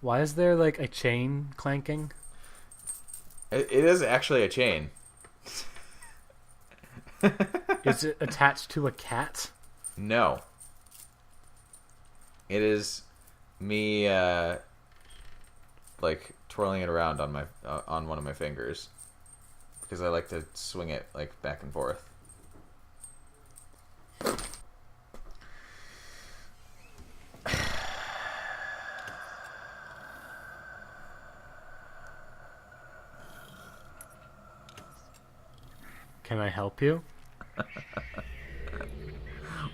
Why is there like a chain clanking? It is actually a chain. Is it attached to a cat? No. It is me like twirling it around on my on one of my fingers because I like to swing it like back and forth. Can I help you?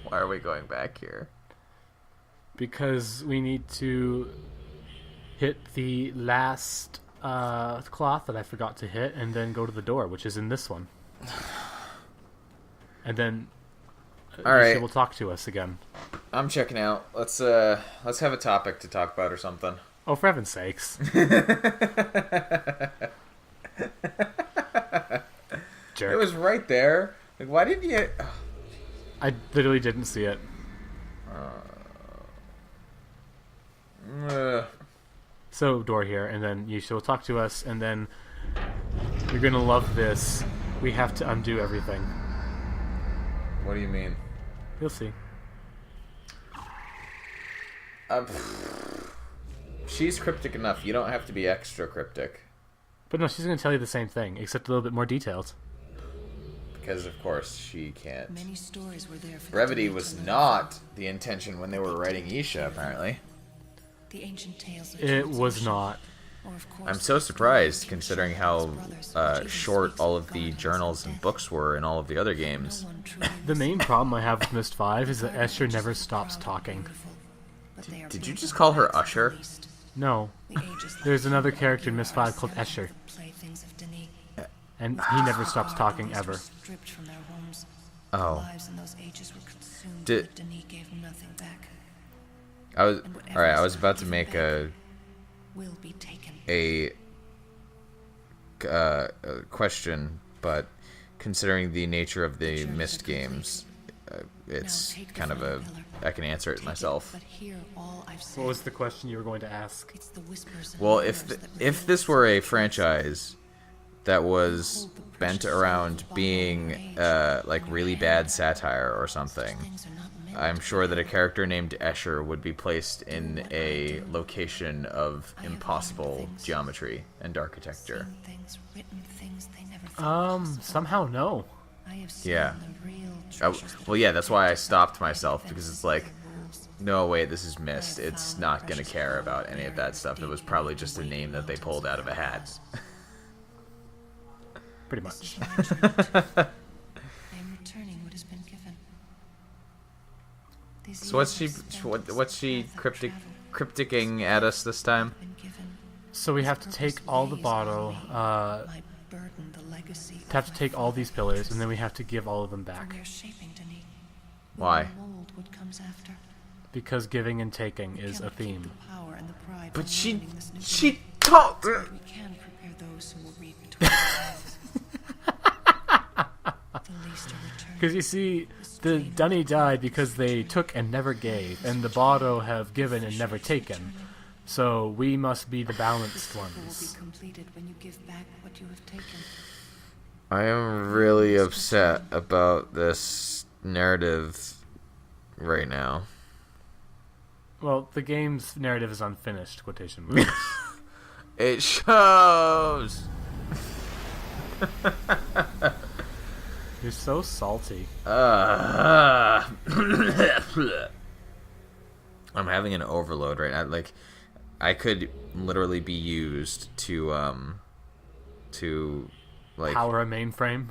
Why are we going back here? Because we need to hit the last cloth that I forgot to hit, and then go to the door, which is in this one. And then All right, she will talk to us again. I'm checking out. Let's have a topic to talk about or something. Oh, for heaven's sakes. Jerk. It was right there. Like, why didn't you? I literally didn't see it. So, door here, and then you will talk to us, and then you're gonna love this. We have to undo everything. What do you mean? You'll see. She's cryptic enough. You don't have to be extra cryptic. But no, she's gonna tell you the same thing, except a little bit more detailed. Because, of course, she can't. Many stories were there for Brevity was not the intention when they were writing Isha, apparently. the ancient tales of It was transmission, not. or of course, I'm so surprised, considering how short all of the journals and books were in all of the other no games. one truly The main problem I have with Myst 5 is that Escher never stops talking. Did you just call her Usher? No. There's another character in Myst 5 called Escher, and he never stops talking ever. Oh. Did I was alright. I was about to make a question, but considering the nature of the Myst games, it's kind of a. I can answer it myself. What was the question you were going to ask? Well, if this were a franchise that was bent around being like really bad satire or something, I'm sure that a character named Escher would be placed in a location of impossible geometry and architecture. Somehow no. Yeah. Well, yeah, that's why I stopped myself, because it's like, no, wait, this is Myst. It's not going to care about any of that stuff. It was probably just a name that they pulled out of a hat. Pretty much. So what's she crypticing at us this time? So we have to take all the bottle, have to take all these pillars, and then we have to give all of them back. Why? Because giving and taking is a theme. But she taught. Because you see, the Dunny died because they took and never gave, and the Botto have given and never taken. So we must be the balanced ones. I am really upset about this narrative right now. Well, the game's narrative is unfinished, quotation marks. It shows. You're so salty. I'm having an overload right now. Like, I could literally be used to like Power a mainframe.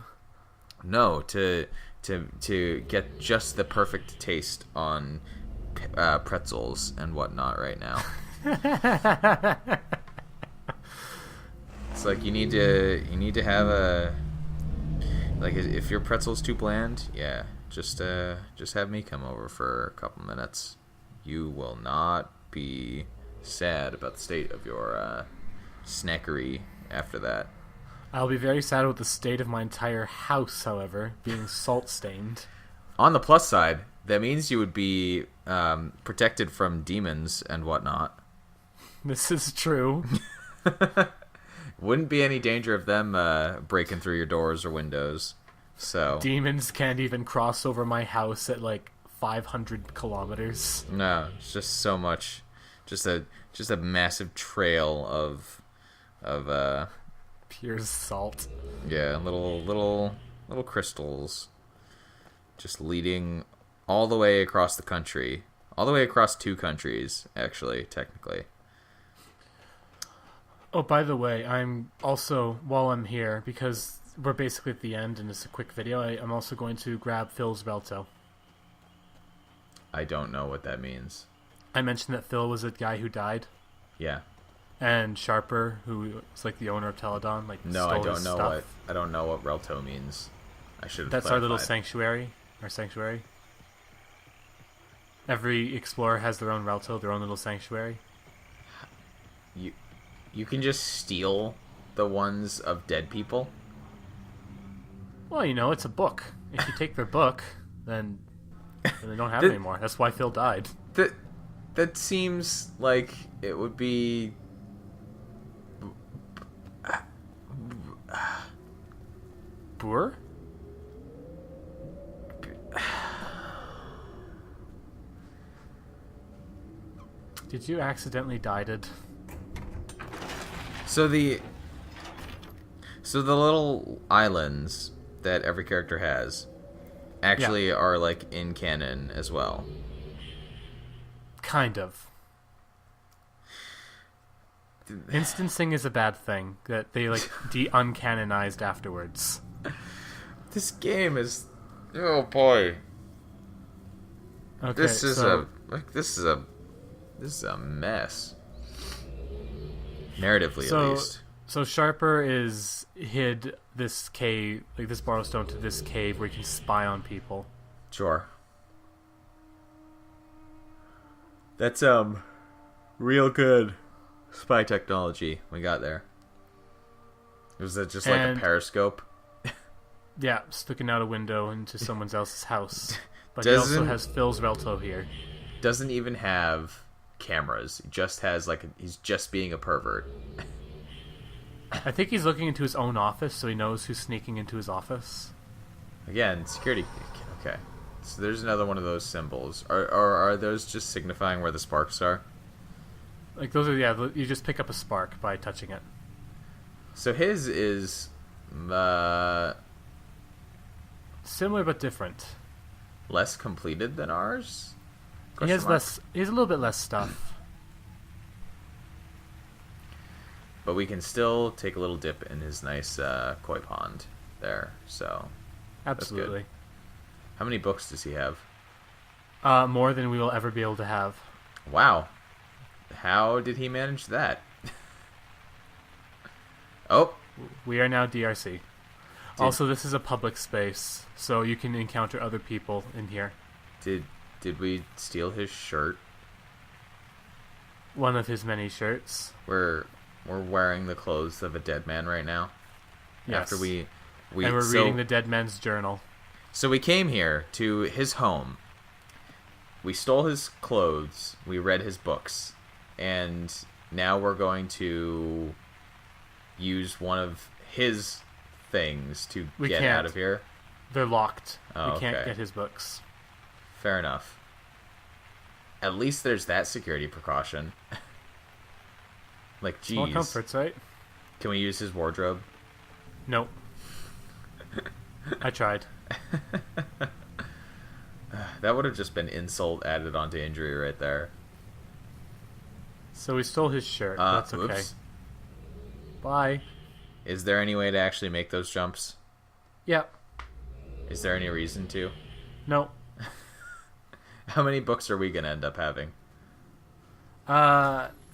no to get just the perfect taste on pretzels and whatnot right now. It's like you need to have a. Like, if your pretzel's too bland, yeah, just have me come over for a couple minutes. You will not be sad about the state of your snackery after that. I'll be very sad with the state of my entire house, however, being salt-stained. On the plus side, that means you would be protected from demons and whatnot. This is true. Wouldn't be any danger of them breaking through your doors or windows. So Demons can't even cross over my house at like 500 kilometers. no, it's just so much, just a massive trail of Pure salt. yeah, little crystals, just leading all the way across the country, all the way across 2 countries, actually, technically. Oh, by the way, I'm also, while I'm here, because we're basically at the end and it's a quick video, I'm also going to grab Phil's Relto. I don't know what that means. I mentioned that Phil was a guy who died, Yeah. and Sharper, who is like the owner of Teledon, like No, stole I his don't know stuff. what Relto means. I should have That's our little clarified. sanctuary. Our sanctuary. Every explorer has their own Relto, their own little sanctuary. You can just steal the ones of dead people. Well, you know, it's a book. If you take their book, then they don't have The- it anymore. That's why Phil died. That seems like it would be Boer? Did you accidentally died it? so the little islands that every character has actually are like in canon as well. Kind of. Instancing is a bad thing that they like uncanonized afterwards. This game is, oh boy, Okay, this is so, a mess. Narratively, at least. So Sharper is hid this cave, like this borrow stone to this cave where he can spy on people. Sure. That's real good spy technology we got there. Was that just like a And- periscope? Yeah, sticking out a window into someone else's house. But he also Doesn't- has Phil's Relto here. Doesn't even have cameras. He just has he's just being a pervert. I think he's looking into his own office, so he knows who's sneaking into his office. Again, security. Okay, so there's another one of those symbols. Are those just signifying where the sparks are? Like those are, yeah. You just pick up a spark by touching it. So his is Similar but different. less completed than ours. He has Question mark? less. He has a little bit less stuff. But we can still take a little dip in his nice koi pond there. So, Absolutely. how many books does he have? More than we will ever be able to have. Wow. How did he manage that? Oh, We are now DRC. Also, this is a public space, so you can encounter other people in here. did we steal his shirt? One of his many shirts. We're wearing the clothes of a dead man right now. Yes. After we And we're so, reading the dead man's journal. So we came here to his home. We stole his clothes. We read his books, and now we're going to use one of his things to We get can't. out of here. They're locked. Oh, we can't okay. get his books. Fair enough. At least there's that security precaution. Like, Small geez, comforts, right? can we use his wardrobe? Nope. I tried. That would have just been insult added onto injury right there. So we stole his shirt. That's okay. Oops. Bye. Is there any way to actually make those jumps? Yep. Is there any reason to? Nope. How many books are we going to end up having?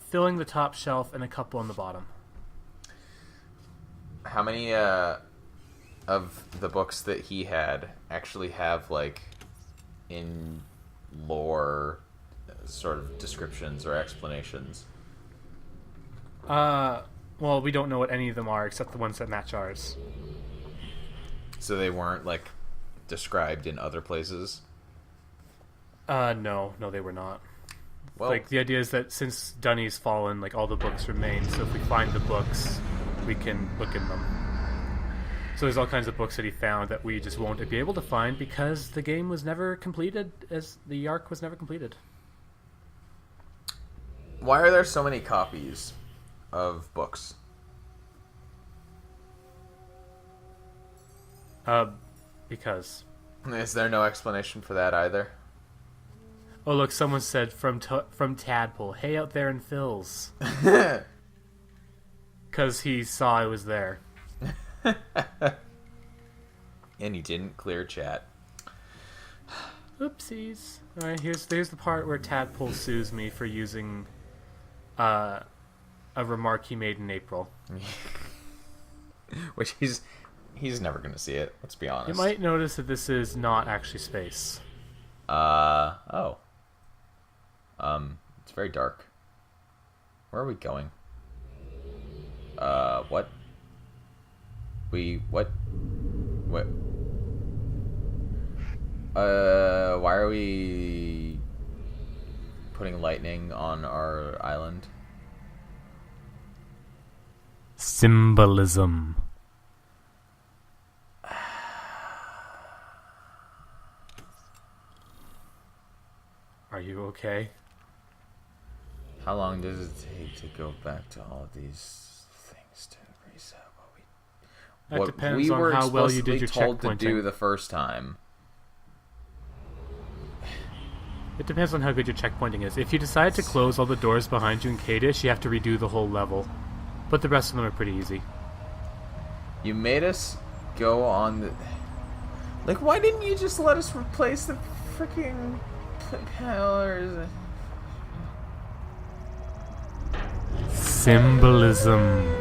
Filling the top shelf and a couple on the bottom. How many of the books that he had actually have, like, in lore sort of descriptions or explanations? Well, we don't know what any of them are except the ones that match ours. So they weren't, like, described in other places? No, they were not. Well, Like, the idea is that since Dunny's fallen, like, all the books remain, so if we find the books, we can look in them. So there's all kinds of books that he found that we just won't be able to find because the game was never completed, as the arc was never completed. why are there so many copies of books? Because... Is there no explanation for that either? Oh, look, someone said from Tadpole, hey, out there in Phil's. Because he saw I was there. And he didn't clear chat. Oopsies. Alright, here's the part where Tadpole sues me for using a remark he made in April. Which he's never gonna see it, let's be honest. You might notice that this is not actually space. Oh. It's very dark. Where are we going? What? What? Why are we putting lightning on our island? Symbolism. Are you okay? How long does it take to go back to all of these things to reset That depends we on were how well you did your told to do checkpointing. the first time? It depends on how good your checkpointing is. If you decide to close all the doors behind you in Kadesh, you have to redo the whole level. But the rest of them are pretty easy. You made us go on the... Like, why didn't you just let us replace the freaking pillars? Symbolism.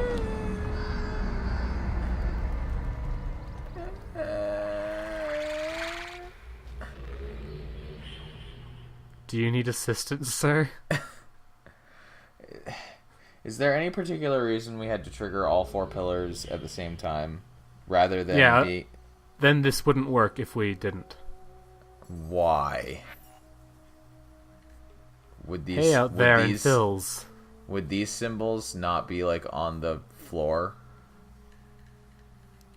Do you need assistance, sir? Is there any particular reason we had to trigger all 4 pillars at the same time, rather than Yeah. Then this wouldn't work if we didn't. Why? Would these Hey, out there in Phil's. would these symbols not be like on the floor?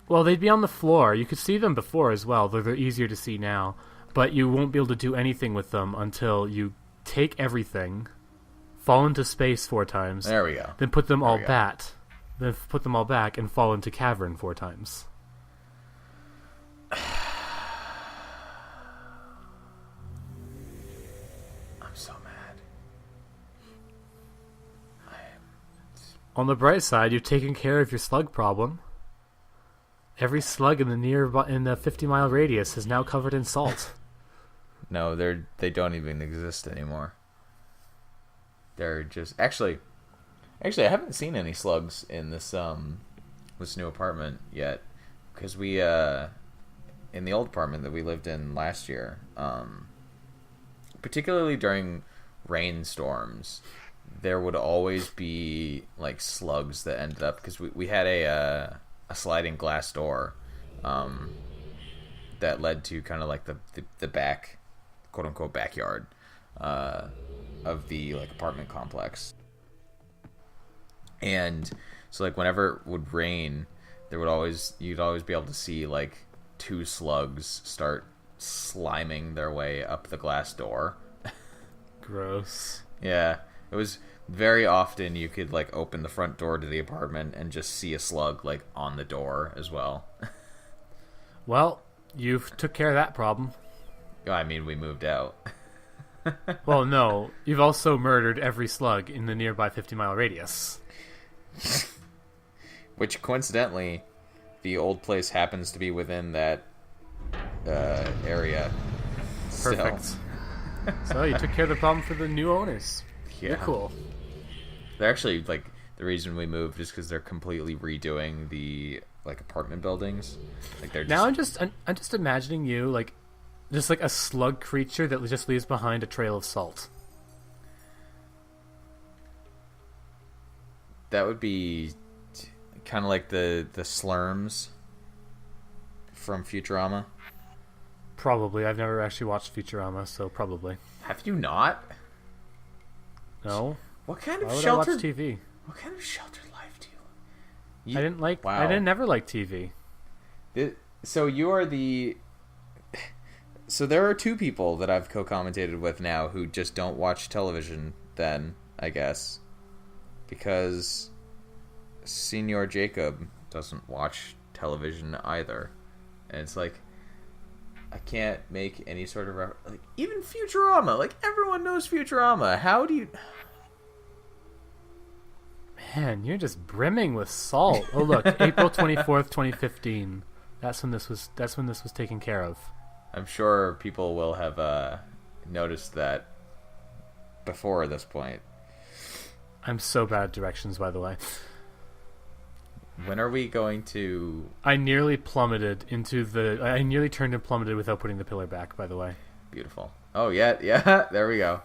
Well, they'd be on the floor. You could see them before as well, though they're easier to see now. But you won't be able to do anything with them until you take everything, fall into space 4 times, There we go. then put them There all we go. back. Then put them all back and fall into cavern 4 times. I'm so mad. On the bright side, you've taken care of your slug problem. Every slug in the 50-mile radius is now covered in salt. No, they don't even exist anymore. They're just actually I haven't seen any slugs in this new apartment yet, because we in the old apartment that we lived in last year, particularly during rainstorms, there would always be like slugs that ended up, because we had a sliding glass door that led to kind of like the back, quote unquote, backyard of the like apartment complex. And so like whenever it would rain, you'd always be able to see like 2 slugs start sliming their way up the glass door. Gross. Yeah, it was very often you could like open the front door to the apartment and just see a slug like on the door as well. Well, you've took care of that problem. I mean, we moved out. Well, no. You've also murdered every slug in the nearby 50-mile radius. Which, coincidentally, the old place happens to be within that area. Perfect. So you took care of the problem for the new owners. Yeah. You're cool. They're actually, like, the reason we moved is because they're completely redoing the, like, apartment buildings. Like, they're just... Now I'm just imagining you, like, just like a slug creature that just leaves behind a trail of salt. That would be kind of like the slurms from Futurama. Probably. I've never actually watched Futurama, so probably. Have you not? No. What kind Why of would I watch sheltered? TV? What kind of sheltered life do you? I didn't like. Wow. I didn't never like TV. So you are the. So there are two people that I've co-commentated with now who just don't watch television. Then I guess because Senior Jacob doesn't watch television either, and it's like I can't make any sort of like even Futurama. Like everyone knows Futurama. How do you? Man, you're just brimming with salt. Oh look, April 24th, 2015. That's when this was taken care of. I'm sure people will have noticed that before this point. I'm so bad at directions, by the way. When are we going to... I nearly plummeted into the... I nearly turned and plummeted without putting the pillar back, by the way. Beautiful. Oh, yeah, there we go.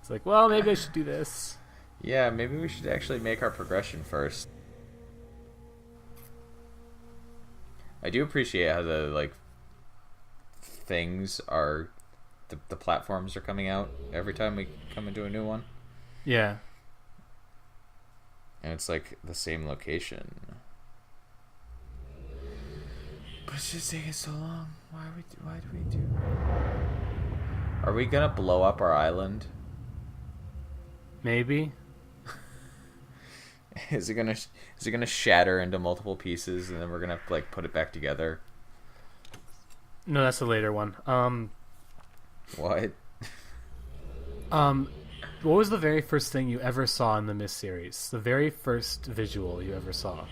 It's like, well, maybe I should do this. Yeah, maybe we should actually make our progression first. I do appreciate how the, like, things are... The platforms are coming out every time we come into a new one. Yeah. And it's like the same location. But it's just taking so long. Why do we do? Are we gonna blow up our island? Maybe. Is it gonna shatter into multiple pieces and then we're gonna have to like put it back together? No, that's a later one. What? What was the very first thing you ever saw in the Myst series? The very first visual you ever saw?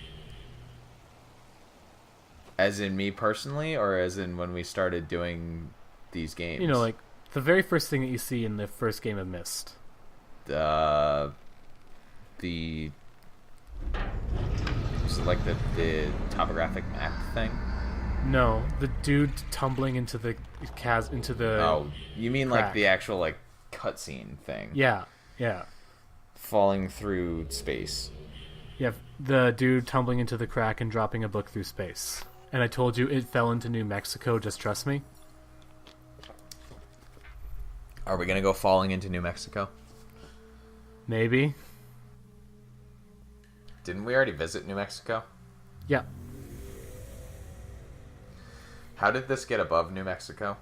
As in me personally, or as in when we started doing these games? You know, like the very first thing that you see in the first game of Myst. The is it like the topographic map thing? No, the dude tumbling into the Oh, you mean crack. like the actual like cutscene thing? Yeah. Falling through space. Yeah, the dude tumbling into the crack and dropping a book through space. And I told you it fell into New Mexico, just trust me. Are we gonna go falling into New Mexico? Maybe. Didn't we already visit New Mexico? Yeah. How did this get above New Mexico?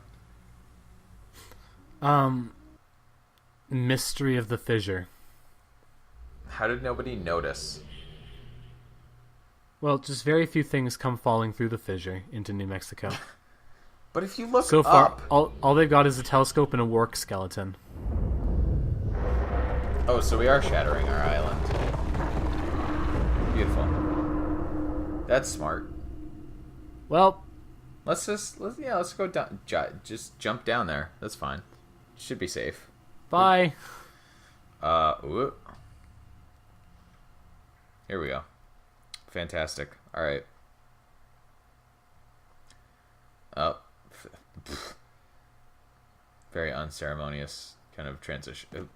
Mystery of the fissure. How did nobody notice? Well, just very few things come falling through the fissure into New Mexico. But if you look So far, up... all they've got is a telescope and a work skeleton. Oh, so we are shattering our island. Beautiful. That's smart. Well, Let's go down. Just jump down there. That's fine. Should be safe. bye. Ooh. Here we go. Fantastic. All right. Oh. Very unceremonious kind of transition.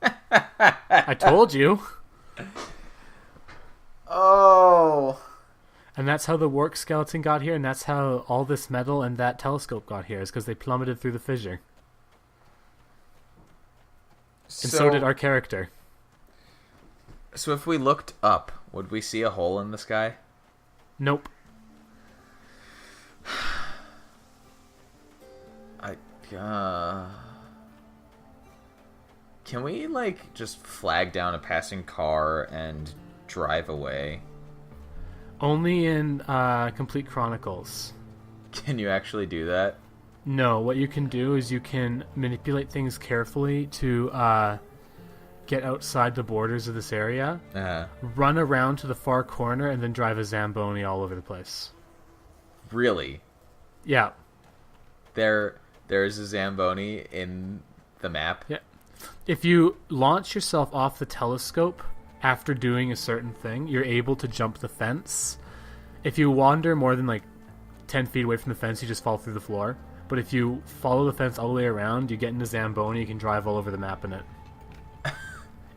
I told you. Oh. And that's how the work skeleton got here, and that's how all this metal and that telescope got here, is because they plummeted through the fissure. And so did our character. So if we looked up, would we see a hole in the sky? Nope. Can we, like, just flag down a passing car and drive away? Only in Complete Chronicles. Can you actually do that? No, what you can do is you can manipulate things carefully to get outside the borders of this area, run around to the far corner, and then drive a Zamboni all over the place. Really? Yeah. There's a Zamboni in the map? Yeah. If you launch yourself off the telescope after doing a certain thing, you're able to jump the fence. If you wander more than like 10 feet away from the fence, you just fall through the floor. But if you follow the fence all the way around, you get in a Zamboni, you can drive all over the map in it.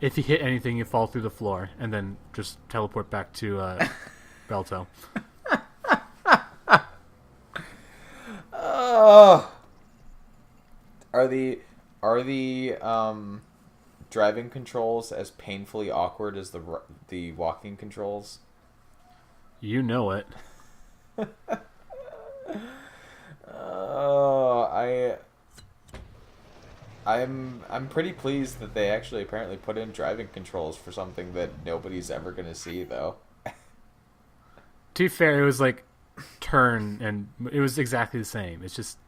If you hit anything, you fall through the floor, and then just teleport back to Belto. Oh. Are the driving controls as painfully awkward as the walking controls? You know it. Oh, I'm pretty pleased that they actually apparently put in driving controls for something that nobody's ever gonna see, though. To be fair, it was like turn, and it was exactly the same. It's just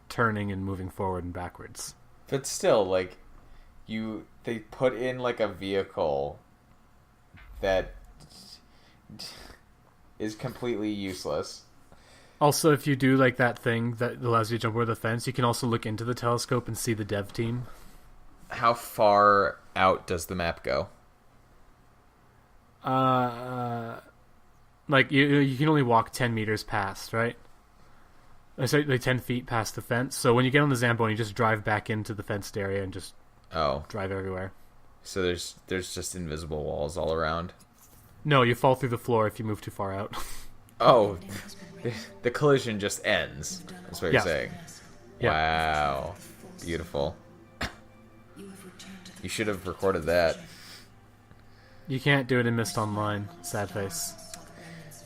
turning and moving forward and backwards. But still, like, they put in like a vehicle that is completely useless. Also, if you do like that thing that allows you to jump over the fence, you can also look into the telescope and see the dev team. How far out does the map go? Like you can only walk 10 meters past, right? Sorry, like 10 feet past the fence. So when you get on the Zamboni, you just drive back into the fenced area and just drive everywhere. So there's just invisible walls all around. No, you fall through the floor if you move too far out. Oh, the collision just ends. That's what you're saying. Yeah. Wow, beautiful. You should have recorded that. You can't do it in Myst Online. Sad face.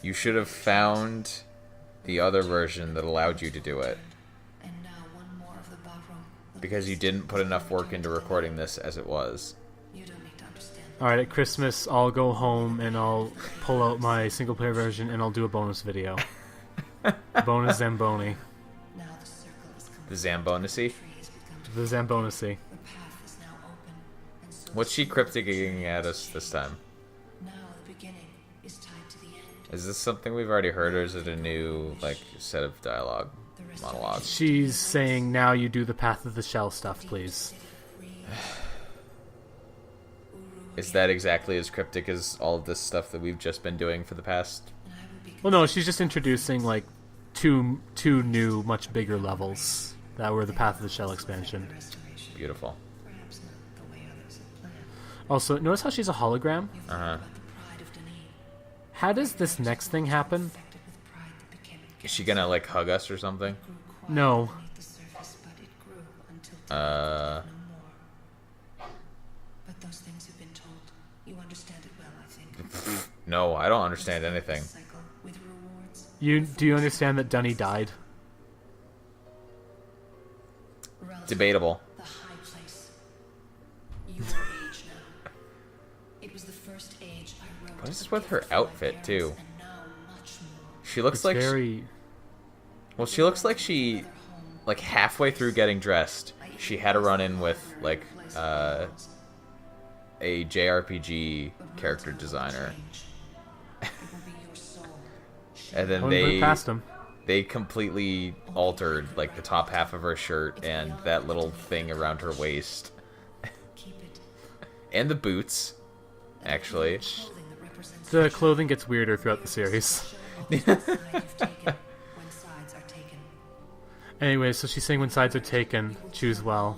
You should have found the other version that allowed you to do it. Because you didn't put enough work into recording this as it was. Alright, at Christmas, I'll go home and I'll pull out my single-player version and I'll do a bonus video. Bonus Zamboni. The Zambonacy? The Zambonacy. What's she crypticing at us this time? Is this something we've already heard, or is it a new like set of monologues? She's saying, now you do the Path of the Shell stuff, please. Is that exactly as cryptic as all of this stuff that we've just been doing for the past? Well, no, she's just introducing like two new, much bigger levels that were the Path of the Shell expansion. Beautiful. Also, notice how she's a hologram? Uh-huh. How does this next thing happen? Is she gonna like hug us or something? No. But those things have been told. You understand it well, I think. No, I don't understand anything. Cycle with rewards. Do you understand that Dunny died? Debatable. The high place. Your age now. It was the first age I wrote. What is with her outfit too? And now much more. She looks It's like very... well, she looks like she like halfway through getting dressed, she had a run-in with like a JRPG character designer. And then they completely altered like the top half of her shirt and that little thing around her waist. And the boots, actually. The clothing gets weirder throughout the series. Anyway, so she's saying when sides are taken, choose well.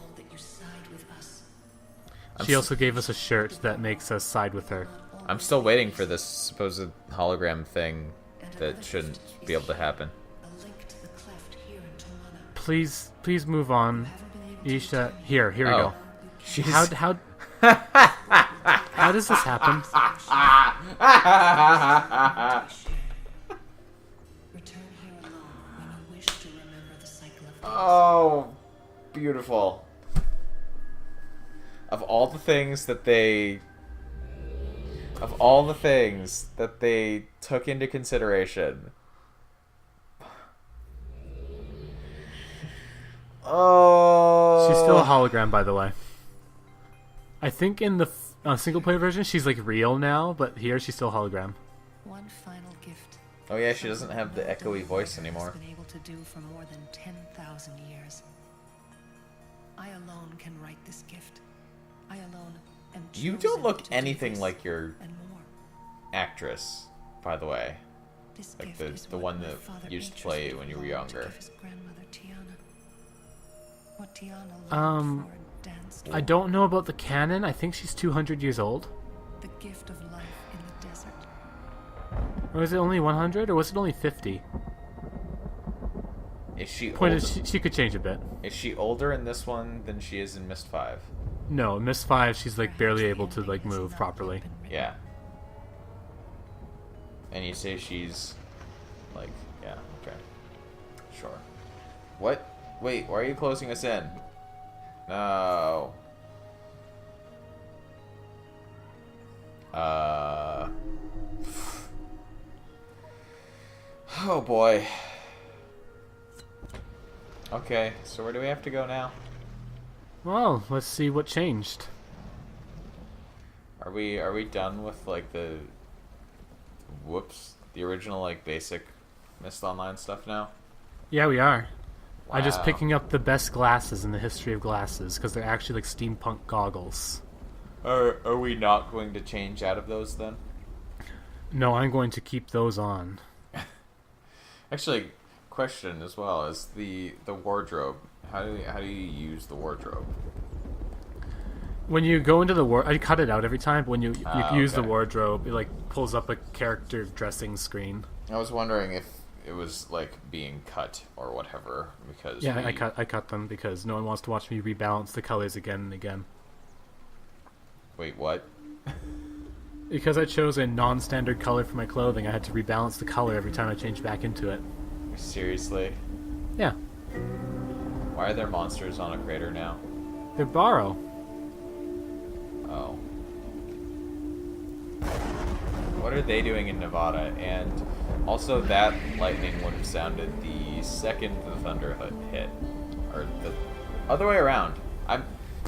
She also gave us a shirt that makes us side with her. I'm still waiting for this supposed hologram thing that shouldn't be able to happen. Please move on. Isha, here we go. She's... How does this happen? Oh, beautiful. Of all the things that they took into consideration. Oh. She's still a hologram, by the way. I think in the single player version she's like real now, but here she's still hologram. One final gift. Oh yeah, she doesn't have the echoey voice anymore. Been able to do for more than 10,000 years. I alone can write this gift. I alone am. You don't look anything like your and more. actress, by the way. This Like gift the one that used to play when you were younger. I don't know about the canon. I think she's 200 years old. The gift of life in the desert. Or was it only 100, or was it only 50? Is she Point old? is, she could change a bit. Is she older in this one than she is in Myst 5? No, Miss 5, she's like barely able to like move properly. Yeah. And you say she's like, yeah, okay. Sure. What? Wait, why are you closing us in? No. Oh boy. Okay, so where do we have to go now? Well, let's see what changed. Are we done with like the original like basic Myst Online stuff now? Yeah, we are. I'm just Wow. picking up the best glasses in the history of glasses because they're actually like steampunk goggles. Are we not going to change out of those then? No, I'm going to keep those on. Actually, question as well is the wardrobe. How do you use the wardrobe? When you go into the I cut it out every time, but when you use the Okay. wardrobe, it like pulls up a character dressing screen. I was wondering if it was like being cut or whatever because Yeah, I cut them because no one wants to watch me rebalance the colors again and again. Wait, what? Because I chose a non-standard color for my clothing, I had to rebalance the color every time I changed back into it. Seriously? Yeah, Why are there monsters on a crater now? they're borrow. Oh. What are they doing in Nevada? And also that lightning would have sounded the second the thunder hit. Or the other way around. I'm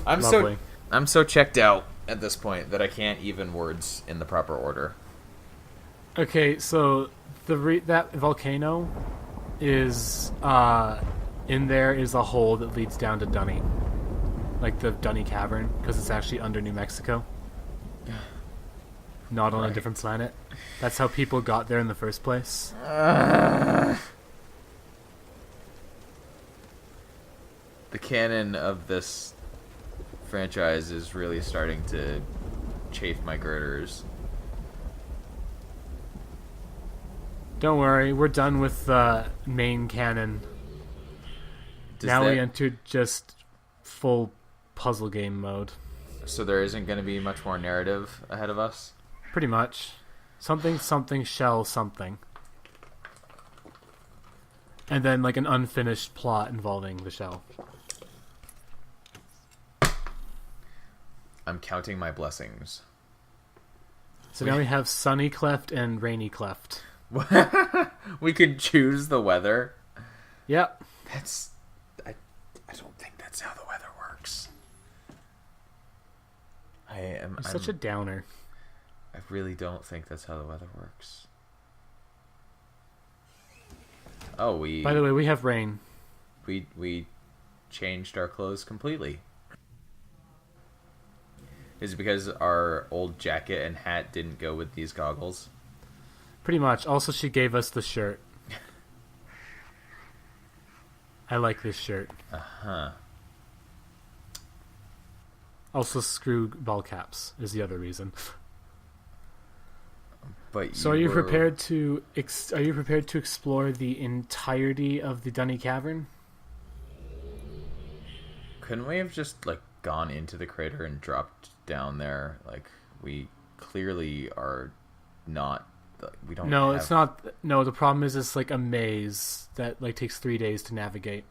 Lovely. I'm so checked out at this point that I can't even words in the proper order. Okay, so that volcano is in there is a hole that leads down to Dunny, like the Dunny Cavern, because it's actually under New Mexico, not on a different planet. That's how people got there in the first place. The canon of this franchise is really starting to chafe my girders. Don't worry, we're done with the main canon. Now we entered just full puzzle game mode. So there isn't going to be much more narrative ahead of us? Pretty much. Something shell something. And then like an unfinished plot involving the shell. I'm counting my blessings. So now we have sunny cleft and rainy cleft. We could choose the weather. Yep. I don't think that's how the weather works. I'm Such a downer. I really don't think that's how the weather works. Oh, By the way, we have rain. we changed our clothes completely. Is it because our old jacket and hat didn't go with these goggles? Pretty much. Also, she gave us the shirt. I like this shirt. Uh-huh. Also, screw ball caps is the other reason. But So, are you prepared to explore the entirety of the Dunny Cavern? Couldn't we have just like gone into the crater and dropped down there? Like we clearly are not. We don't. No, have... it's not. No, the problem is it's like a maze that like takes 3 days to navigate.